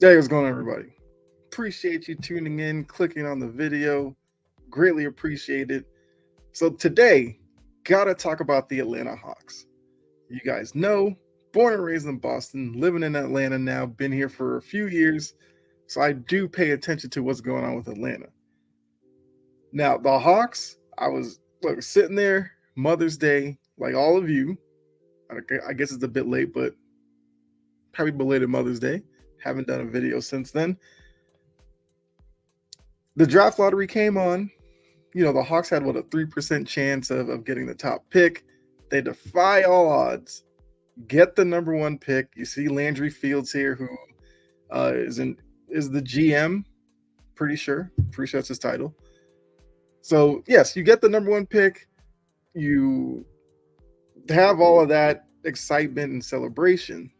Hey, what's going on, everybody? Appreciate you tuning in, clicking on the video. Greatly appreciate it. So, today, gotta talk about the Atlanta Hawks. You guys know, born and raised in Boston, living in Atlanta now, been here for a few years. So, I do pay attention to what's going on with Atlanta. Now, the Hawks, I was sitting there, Mother's Day, like all of you. I guess it's a bit late, but happy belated Mother's Day. Haven't done a video since then. The draft lottery came on. The Hawks had what, a 3% chance of getting the top pick. They defy all odds, get the number one pick. You see Landry Fields here, who is the GM. Pretty sure that's his title. So yes, you get the number one pick. You have all of that excitement and celebration.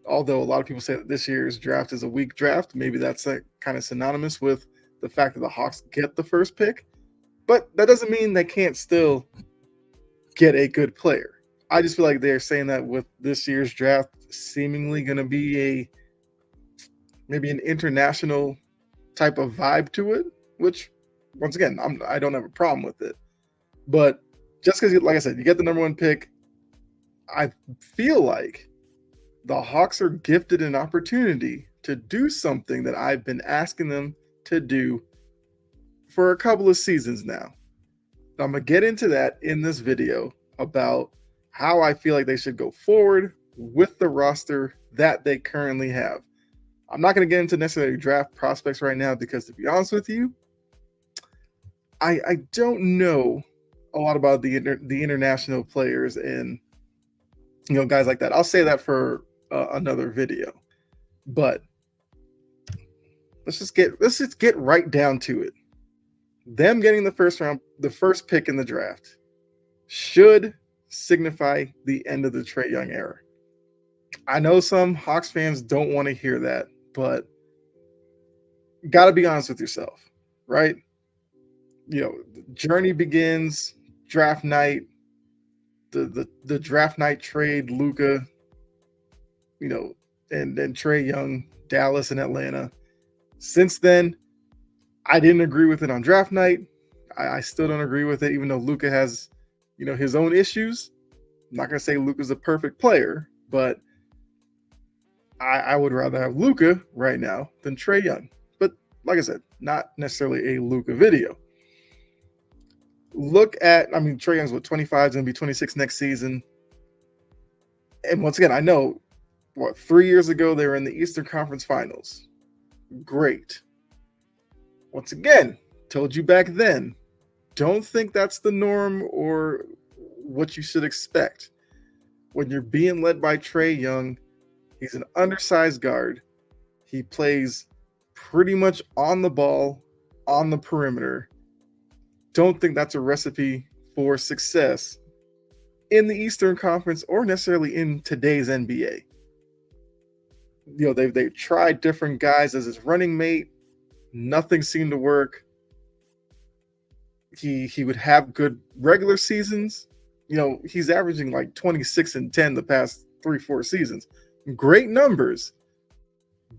Although a lot of people say that this year's draft is a weak draft, maybe that's kind of synonymous with the fact that the Hawks get the first pick. But that doesn't mean they can't still get a good player. I just feel like they're saying that with this year's draft seemingly going to be maybe an international type of vibe to it, which once again, I don't have a problem with it. But just because, like I said, you get the number one pick, I feel like the Hawks are gifted an opportunity to do something that I've been asking them to do for a couple of seasons now. I'm going to get into that in this video about how I feel like they should go forward with the roster that they currently have. I'm not going to get into necessarily draft prospects right now because, to be honest with you, I don't know a lot about the international players and guys like that. I'll say that for another video. But let's just get right down to it. Them getting the first pick in the draft should signify the end of the Trae Young era. I know some Hawks fans don't want to hear that, but got to be honest with yourself, right? The journey begins draft night, the draft night trade, Luka, and then Trae Young, Dallas and Atlanta. Since then, I didn't agree with it on draft night. I still don't agree with it, even though Luka has, his own issues. I'm not gonna say Luka's a perfect player, but I would rather have Luka right now than Trae Young. But like I said, not necessarily a Luka video. Trae Young's 25, is gonna be 26 next season. And once again, I know 3 years ago they were in the Eastern Conference Finals. Great. Once again, told you back then, don't think that's the norm or what you should expect. When you're being led by Trae Young, he's an undersized guard. He plays pretty much on the ball, on the perimeter. Don't think that's a recipe for success in the Eastern Conference or necessarily in today's NBA. They've tried different guys as his running mate. Nothing seemed to work. He would have good regular seasons. He's averaging like 26 and 10 the past 3-4 seasons. Great numbers.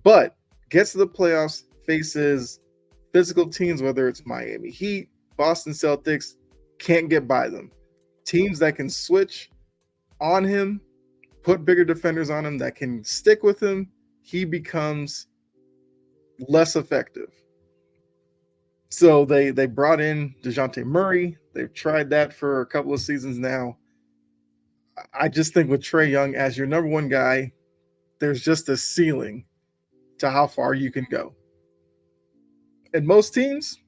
But gets to the playoffs, faces physical teams, whether it's Miami Heat, Boston Celtics, can't get by them. Teams that can switch on him, put bigger defenders on him that can stick with him, he becomes less effective. So they brought in Dejounte Murray. They've tried that for a couple of seasons now. I just think with Trae Young as your number one guy, there's just a ceiling to how far you can go. And most teams,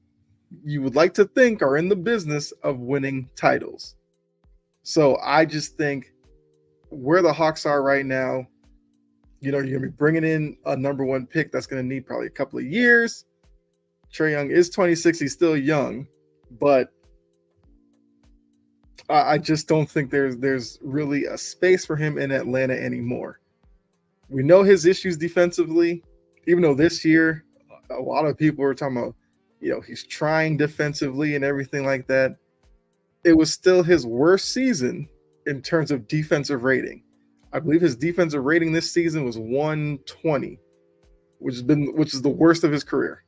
you would like to think, are in the business of winning titles. So I just think where the Hawks are right now, you're going to be bringing in a number one pick that's going to need probably a couple of years. Trae Young is 26. He's still young, but I just don't think there's really a space for him in Atlanta anymore. We know his issues defensively, even though this year a lot of people are talking about, he's trying defensively and everything like that. It was still his worst season in terms of defensive rating. I believe his defensive rating this season was 120. which is the worst of his career.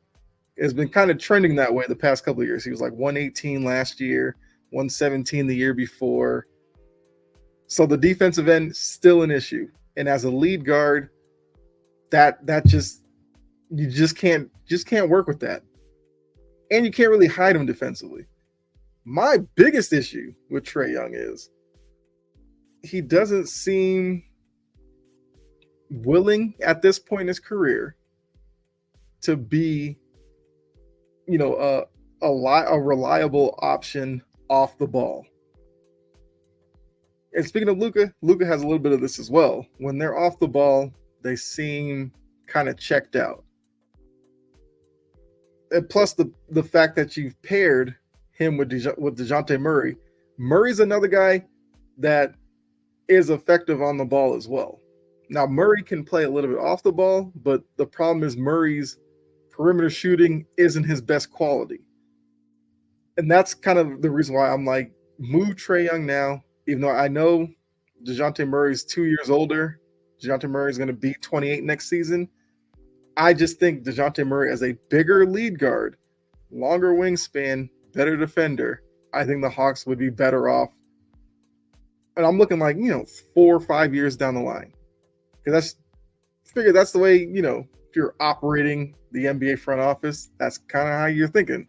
It's been kind of trending that way the past couple of years. He was like 118 last year, 117 the year before. So the defensive end still an issue. And as a lead guard, that just you just can't work with that. And you can't really hide him defensively. My biggest issue with Trae Young is he doesn't seem willing at this point in his career to be, a reliable option off the ball. And speaking of Luka has a little bit of this as well. When they're off the ball, they seem kind of checked out. And plus the fact that you've paired him with Dejounte Murray. Murray's another guy that is effective on the ball as well. Now, Murray can play a little bit off the ball, but the problem is Murray's perimeter shooting isn't his best quality. And that's kind of the reason why I'm like, move Trae Young now, even though I know Dejounte Murray's 2 years older. Dejounte Murray is going to be 28 next season. I just think Dejounte Murray as a bigger lead guard, longer wingspan, better defender, I think the Hawks would be better off. And I'm looking like, 4 or 5 years down the line. Because that's the way, if you're operating the NBA front office, that's kind of how you're thinking.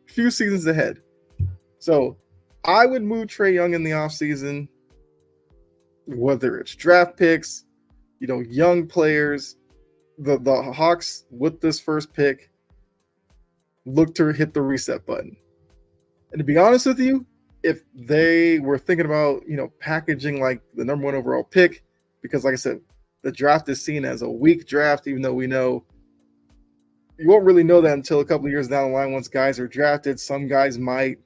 A few seasons ahead. So I would move Trae Young in the offseason, whether it's draft picks, young players. The Hawks, with this first pick, look to hit the reset button. And to be honest with you, if they were thinking about, packaging like the number 1 overall pick, because like I said, the draft is seen as a weak draft, even though we know you won't really know that until a couple of years down the line once guys are drafted. Some guys might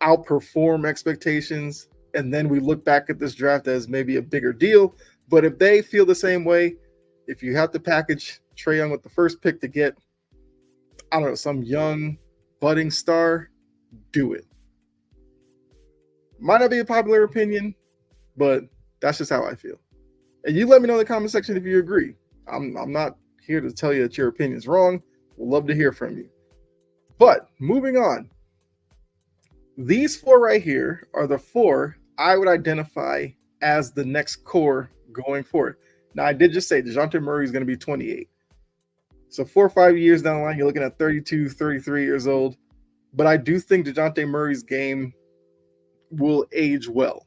outperform expectations, and then we look back at this draft as maybe a bigger deal. But if they feel the same way, if you have to package Trae Young with the first pick to get, I don't know, some young budding star, do it. Might not be a popular opinion, but that's just how I feel. And you let me know in the comment section if you agree. I'm not here to tell you that your opinion is wrong. We'd love to hear from you. But moving on, these 4 right here are the 4 I would identify as the next core going forward. Now, I did just say Dejounte Murray is going to be 28. So 4 or 5 years down the line, you're looking at 32, 33 years old. But I do think Dejounte Murray's game will age well.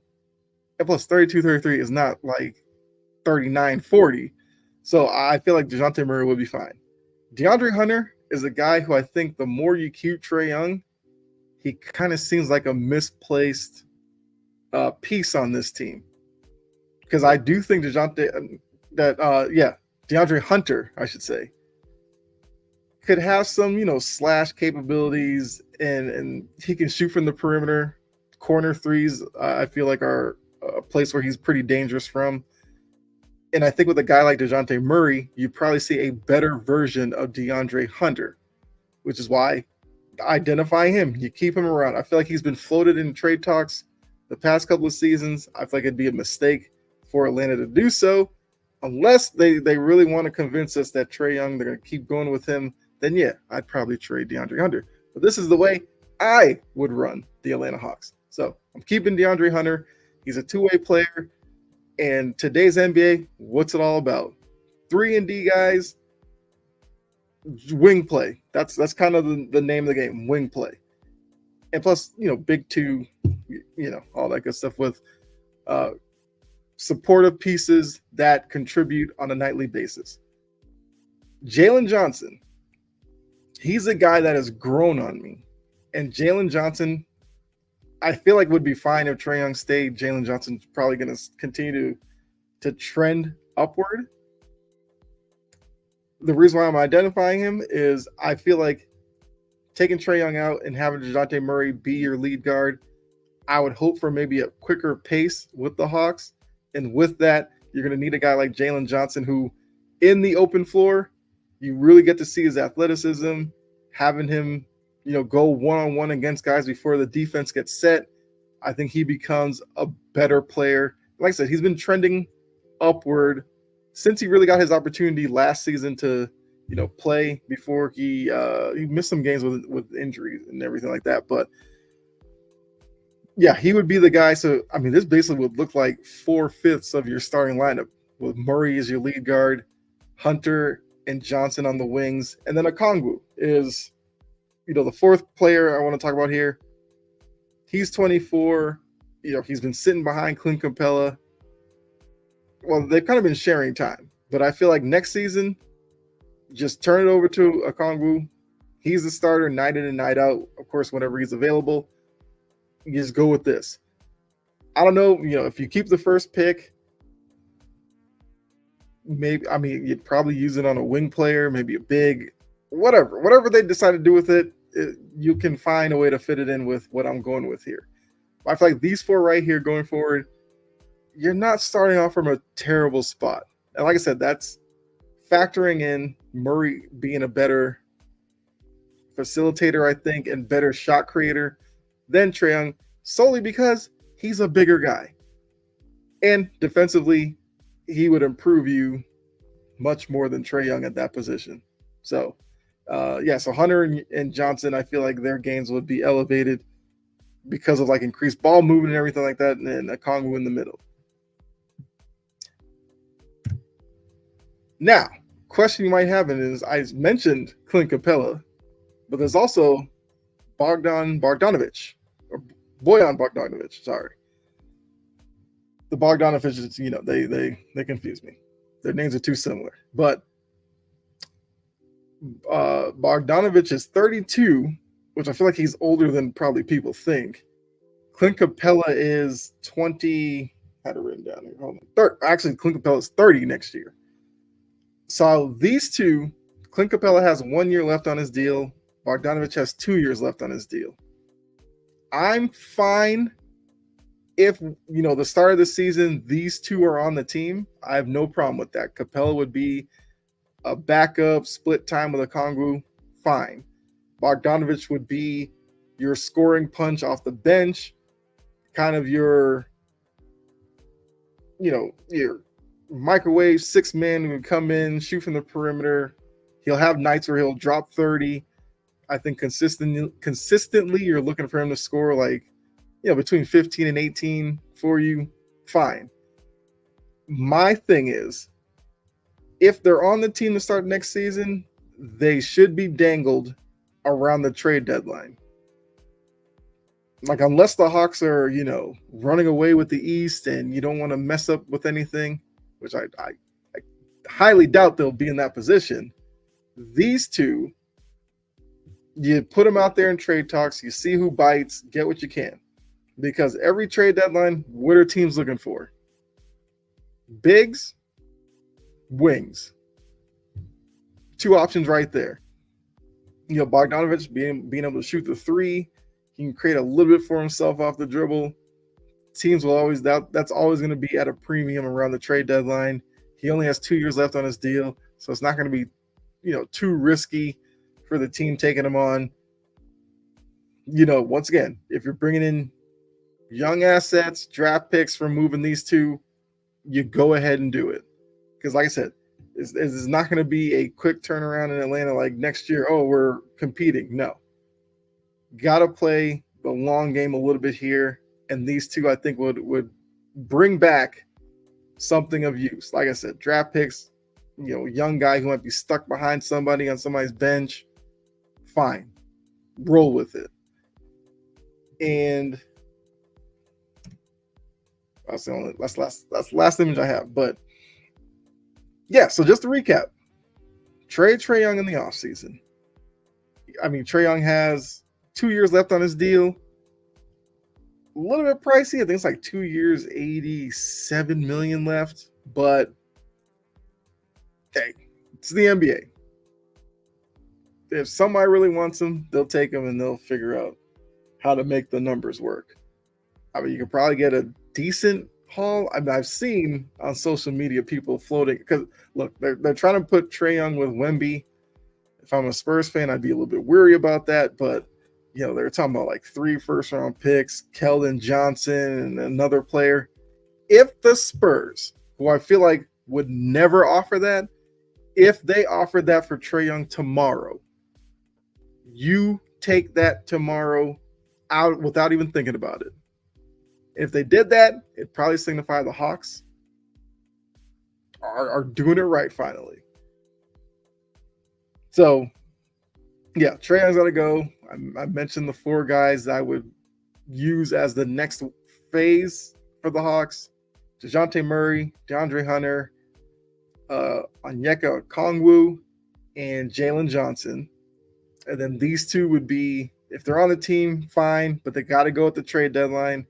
And plus, 32, 33 is not like 39, 40. So I feel like Dejounte Murray will be fine. DeAndre Hunter is a guy who I think the more you keep Trae Young, he kind of seems like a misplaced piece on this team. Because I do think DeAndre Hunter, I should say, could have some, slash capabilities, and he can shoot from the perimeter. Corner threes, I feel like, are a place where he's pretty dangerous from. And I think with a guy like Dejounte Murray, you probably see a better version of DeAndre Hunter, which is why identify him. You keep him around. I feel like he's been floated in trade talks the past couple of seasons. I feel like it'd be a mistake for Atlanta to do so. Unless they really want to convince us that Trae Young, they're going to keep going with him, then yeah, I'd probably trade DeAndre Hunter. But this is the way I would run the Atlanta Hawks. So I'm keeping DeAndre Hunter. He's a two-way player. And today's NBA, what's it all about? 3-and-D guys, wing play. That's kind of the name of the game, wing play. And plus, big two, all that good stuff with supportive pieces that contribute on a nightly basis. Jalen Johnson, he's a guy that has grown on me. And Jalen Johnson, I feel like would be fine if Trae Young stayed. Jalen Johnson's probably going to continue to trend upward. The reason why I'm identifying him is I feel like taking Trae Young out and having Dejounte Murray be your lead guard, I would hope for maybe a quicker pace with the Hawks. And with that, you're going to need a guy like Jalen Johnson who, in the open floor, you really get to see his athleticism, having him go one-on-one against guys before the defense gets set. I think he becomes a better player. Like I said, he's been trending upward since he really got his opportunity last season to, play before he missed some games with injuries and everything like that. But yeah, he would be the guy. So I mean, this basically would look like 4/5 of your starting lineup with Murray as your lead guard, Hunter and Johnson on the wings, and then Okongwu is, the fourth player I want to talk about here. He's 24. He's been sitting behind Clint Capella. Well, they've kind of been sharing time, but I feel like next season, just turn it over to Okongwu. He's the starter night in and night out. Of course, whenever he's available, you just go with this. I don't know, if you keep the first pick, you'd probably use it on a wing player, maybe a big, whatever they decide to do with it, you can find a way to fit it in with what I'm going with here. I feel like these four right here going forward, you're not starting off from a terrible spot. And like I said, that's factoring in Murray being a better facilitator, I think, and better shot creator than Trae Young, solely because he's a bigger guy. And defensively, he would improve you much more than Trae Young at that position. So, so Hunter and Johnson, I feel like their games would be elevated because of like increased ball movement and everything like that, and then Okongwu in the middle. Now, question you might have is, I mentioned Clint Capella, but there's also Bojan Bogdanovic. Sorry. The Bogdanovics, they confuse me. Their names are too similar. But Bogdanovic is 32, which I feel like he's older than probably people think. Clint Capella is 20. I had it written down here. Hold on. Actually, Clint Capella is 30 next year. So these two, Clint Capella has 1 year left on his deal. Bogdanovic has 2 years left on his deal. I'm fine if, the start of the season, these two are on the team. I have no problem with that. Capella would be a backup, split time with Okongwu, fine. Bogdanovic would be your scoring punch off the bench, kind of your microwave 6-man who would come in, shoot from the perimeter. He'll have nights where he'll drop 30. I think consistently you're looking for him to score between 15 and 18 for you. Fine. My thing is, if they're on the team to start next season, they should be dangled around the trade deadline. Like, unless the Hawks are, running away with the East and you don't want to mess up with anything, which I highly doubt they'll be in that position. These two, you put them out there in trade talks, you see who bites, get what you can. Because every trade deadline, what are teams looking for? Bigs, wings. Two options right there. Bogdanovic being able to shoot the three. He can create a little bit for himself off the dribble. Teams will always, that's always going to be at a premium around the trade deadline. He only has 2 years left on his deal, so it's not going to be, too risky for the team taking him on. Once again, if you're bringing in young assets, draft picks from moving these two, you go ahead and do it. Because like I said, it's not going to be a quick turnaround in Atlanta like next year, we're competing. No. Got to play the long game a little bit here. And these two, I think, would bring back something of use. Like I said, draft picks, young guy who might be stuck behind somebody on somebody's bench. Fine. Roll with it. And that's the last image I have. But yeah, so just to recap, trade Trae Young in the offseason. Trae Young has 2 years left on his deal. A little bit pricey. I think it's like 2 years, $87 million left. But hey, it's the NBA. If somebody really wants him, they'll take him and they'll figure out how to make the numbers work. You could probably get a decent haul. I've seen on social media people floating, because look, they're trying to put Trae Young with Wemby. If I'm a Spurs fan, I'd be a little bit weary about that, but they're talking about like 3 first-round picks, Keldon Johnson, and another player. If the Spurs, who I feel like would never offer that. If they offered that for Trae Young tomorrow, you take that tomorrow out without even thinking about it. If they did that, it'd probably signify the Hawks are doing it right finally. So, yeah, Trae Young's got to go. I mentioned the 4 guys that I would use as the next phase for the Hawks: Dejounte Murray, DeAndre Hunter, Onyeka Okongwu, and Jalen Johnson. And then these 2 would be, if they're on the team, fine, but they got to go at the trade deadline.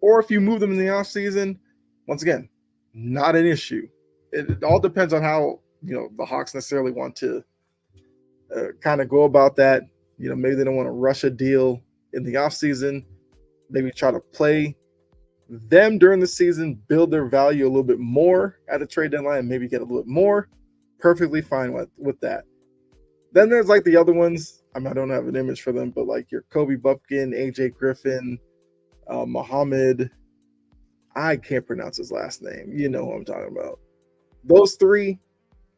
Or if you move them in the offseason, once again, not an issue. It all depends on how, the Hawks necessarily want to kind of go about that. Maybe they don't want to rush a deal in the offseason. Maybe try to play them during the season, build their value a little bit more at a trade deadline, and maybe get a little bit more. Perfectly fine with that. Then there's like the other ones. I don't have an image for them, but like your Kobe Bufkin, AJ Griffin, Muhammad. I can't pronounce his last name. You know who I'm talking about. Those 3,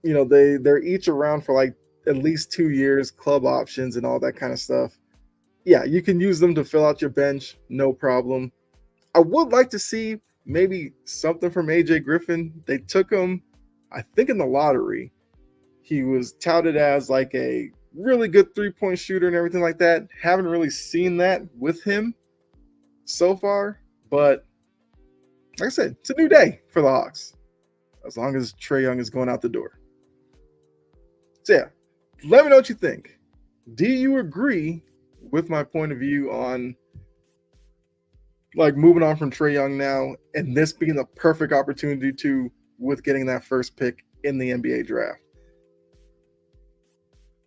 they're each around for like at least 2 years, club options and all that kind of stuff. Yeah, you can use them to fill out your bench, no problem. I would like to see maybe something from AJ Griffin. They took him, I think, in the lottery. He was touted as like a really good 3-point shooter and everything like that. Haven't really seen that with him so far, but like I said, it's a new day for the Hawks, as long as Trae Young is going out the door. So yeah, let me know what you think. Do you agree with my point of view on like moving on from Trae Young now, and this being the perfect opportunity with getting that first pick in the NBA draft?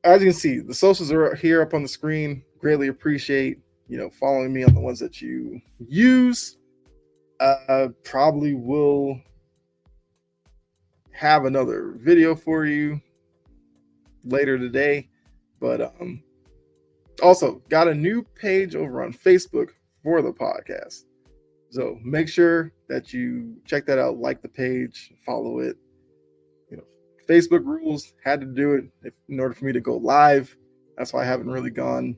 As you can see, the socials are here up on the screen. Greatly appreciate, following me on the ones that you use. Probably will have another video for you later today, but also got a new page over on Facebook for the podcast. So make sure that you check that out, like the page, follow it. Facebook rules, had to do it in order for me to go live. That's why I haven't really gone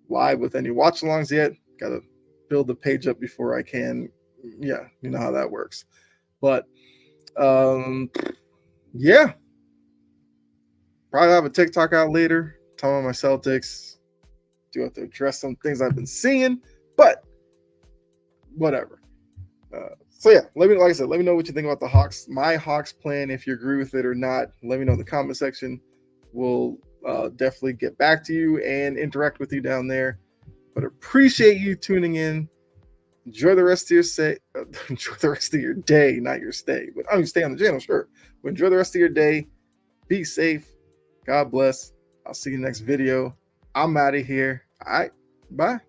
live with any watch alongs yet. Got to build the page up before I can. Yeah, you know how that works. But yeah, probably have a TikTok out later. Talking about my Celtics. Do have to address some things I've been seeing, but whatever. So yeah, let me know what you think about the Hawks. My Hawks plan, if you agree with it or not, let me know in the comment section. We'll definitely get back to you and interact with you down there. But appreciate you tuning in. Enjoy the rest of your day, not your stay. But stay on the channel, sure. But enjoy the rest of your day. Be safe. God bless. I'll see you next video. I'm out of here. All right. Bye.